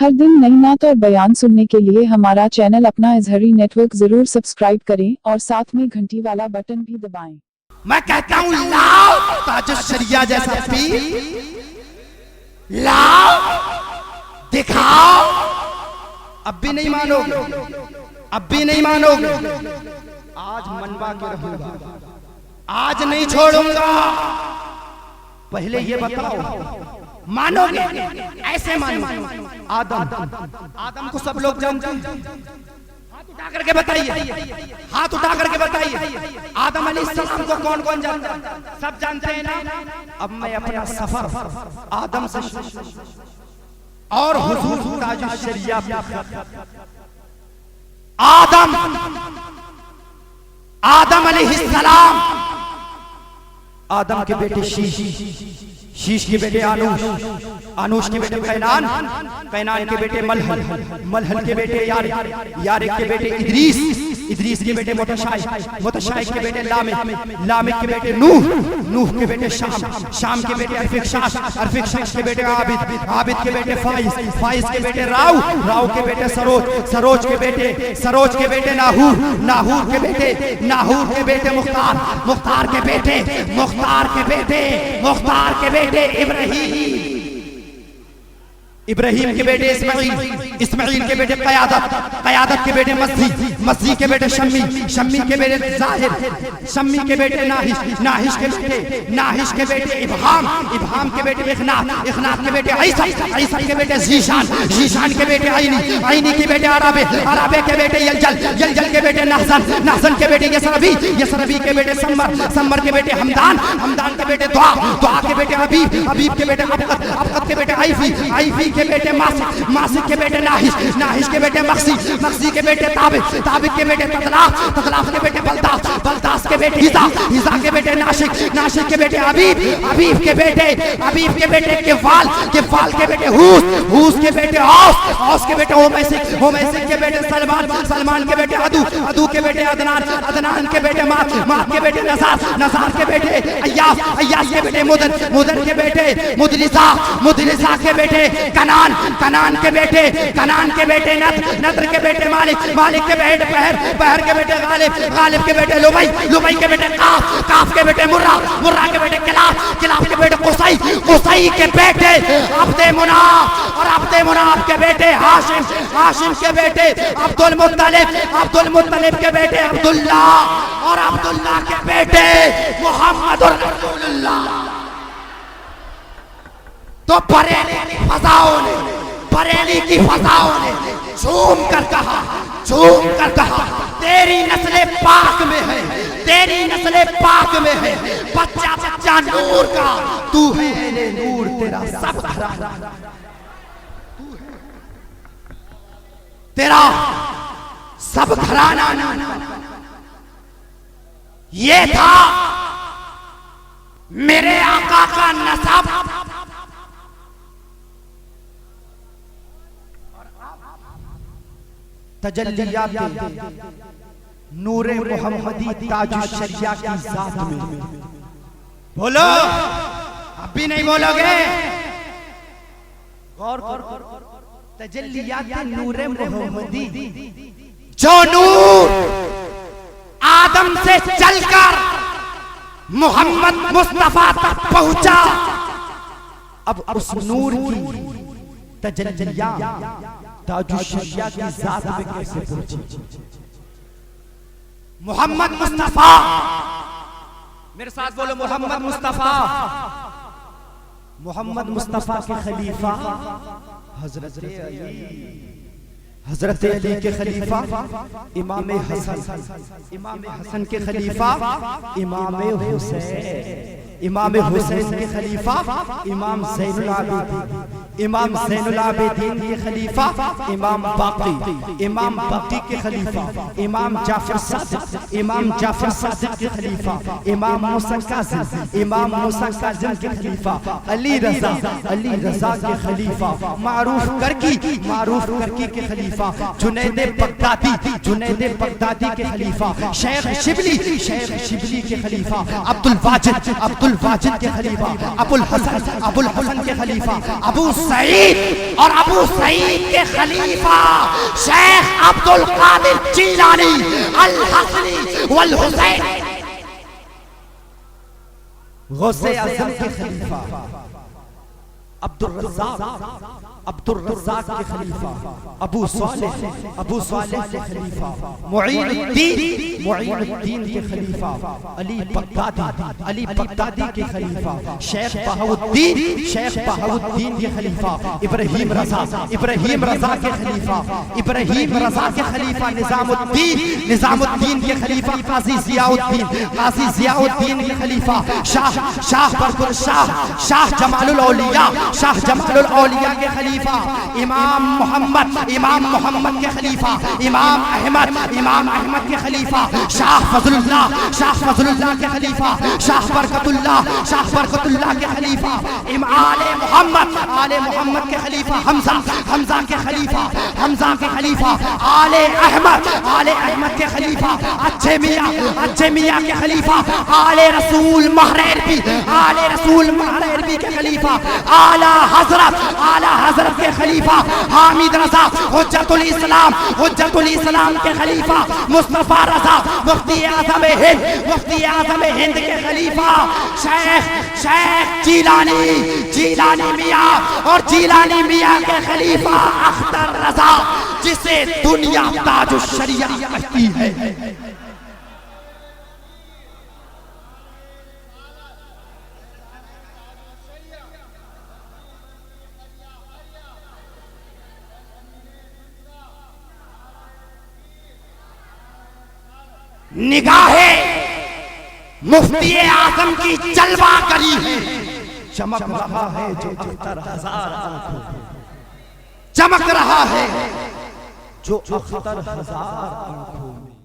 हर दिन नई नात और बयान सुनने के लिए हमारा चैनल अपना इजहरी नेटवर्क जरूर सब्सक्राइब करें और साथ में घंटी वाला बटन भी दबाएं। मैं कहता हूं लाओ ताजुश शरिया जैसा पीर, लाओ दिखाओ। अब भी नहीं मानोगे, अब भी नहीं मानोगे। आज मनवा के रहूंगा, आज नहीं छोड़ूंगा। पहले ये बताओ मानोगे? ऐसे मानो। आदम को सब लोग जानते हैं। हाथ उठा करके बताइए, हाथ उठा करके बताइए। आदम अलैहिस्सलाम को कौन कौन जानता है? सब जानते हैं ना। अब मैं अपना सफर आदम से और हुजूर ताजुश शरिया आदम अलैहिस्सलाम, आदम के बेटे शीश के बेटे आनूश के बेटे कैनान के बेटे मलहल के बेटे यारिक के बेटे इदरीस के बेटे मुतशाई के बेटे लामिक के बेटे नूह के बेटे शाम के बेटे अरफिकशास के बेटे आबिद के बेटे फाइज के बेटे राव के बेटे सरोज के बेटे नाहूर के बेटे मुख्तार के बेटे इब्राहिम के बेटे इस्माइल के बेटे कयादत के बेटे मस्जी के बेटे शम्मी के बेटे जाहिर, शम्मी के बेटे नाहिश के बेटे इबहाम के बेटे इखनात के बेटे ऐसा के बेटे जीशान के बेटे आईनी के बेटे अराबे के बेटे यलजल के बेटे नहसन के बेटे यसरबी के बेटे सम्मर के बेटे हमदान के बेटे दुआ के बेटे हबीब के बेटे अबकत के बेटे आईफी के बेटे मासिक के बेटे नाहिश के बेटे मक्सी के बेटे ताबिक के बेटे ततलाफ के बेटे बलदास के बेटे हिजा के बेटे नाशिक के बेटे हबीब के बेटे केफाल के बेटे हूस के बेटे औस के बेटे होमैसिक के बेटे सलमान के बेटे अदू के बेटे अदनान के बेटे मात के बेटे नजार के बेटे अय्यास के बेटे मुदर के बेटे मुदलिसा के बेटे कनान के बेटे नत्र के बेटे मालिक के बेटे पहर के बेटे गालिब के बेटे लुबई के बेटे काफ के बेटे मुर्रा के बेटे किलाफ के बेटे कुसई के बेटे अब्दे मुनाफ के बेटे हाशिम के बेटे अब्दुल मुत्तलिब के बेटे अब्दुल्ला और अब्दुल्ला के बेटे मुहम्मदुर रसूलुल्लाह। तो बरेली की फसाओं ने झूम कर कहा तेरी नस्ले पाक में है बच्चा नूर का, तू है नूर, तेरा सब घराना ये था मेरे आका का नसब। तजल्लियात नूरे मोहम्मदी ताजुश शरिया की जात में। बोलो, अब भी नहीं बोलोगे? गौर तजल्लियात नूरे मोहम्मदी, जो नूर आदम से चलकर मोहम्मद मुस्तफा तक पहुंचा, अब उस नूर की तजल्लियात ताजुश शरिया की जात में कैसे पहुंची? मोहम्मद मुस्तफा, मेरे साथ बोलो मोहम्मद मुस्तफा के खलीफा हजरत अली के खलीफा इमाम हसन के खलीफा इमाम हुसैन के खलीफा इमाम ज़ैनुल आबिदीन के खलीफा इमाम बाक़ी के खलीफा इमाम जाफर सादिक के खलीफा इमाम मूसा काज़िम के खलीफा अली रज़ा के खलीफा मारूफ करकी के खलीफा जुनैद बगदादी के खलीफा शेख शिबली के खलीफा अब्दुल वाजिद के खलीफा अबुल हसन के खलीफा अबू सईद और अबू सईद के खलीफा शेख अब्दुल कादिर जीलानी अल हसनी वल हुसैन, गौसे आज़म के खलीफा अब्दुल रज़्ज़ाक़ के खलीफा अबू सालेह के खलीफा मुईनुद्दीन के खलीफा अली बगदादी के खलीफा शेख बहाउद्दीन के खलीफा इब्राहिम रज़ा के खलीफा निज़ामुद्दीन के खलीफा काज़ी ज़ियाउद्दीन के खलीफा शाह जमालुल औलिया के खलीफा इमाम मोहम्मद के खलीफा इमाम अहमद के खलीफा शाह फज़लुल्लाह के खलीफा शाह बरकतुल्लाह के खलीफा आले मोहम्मद के खलीफा हमजा के खलीफा आले अहमद के खलीफा अच्छे मियां के खलीफा आले रसूल महरैरबी के खलीफा आला हजरत के खलीफा हामिद रजा हुज्जतुल इस्लाम के खलीफा मुस्तफा रजा मुफ्ती आज़म हिंद के खलीफा शेख जीलानी मियां और जीलानी मियां के खलीफा अख्तर रजा, जिसे दुनिया ताजुश शरिया कहती है। निगाहे मुफ्ती आज़म की जलवा करी है, चमक रहा है जो अख्तर हजार आंखों में, चमक रहा है जो अख्तर हजार आंखों में।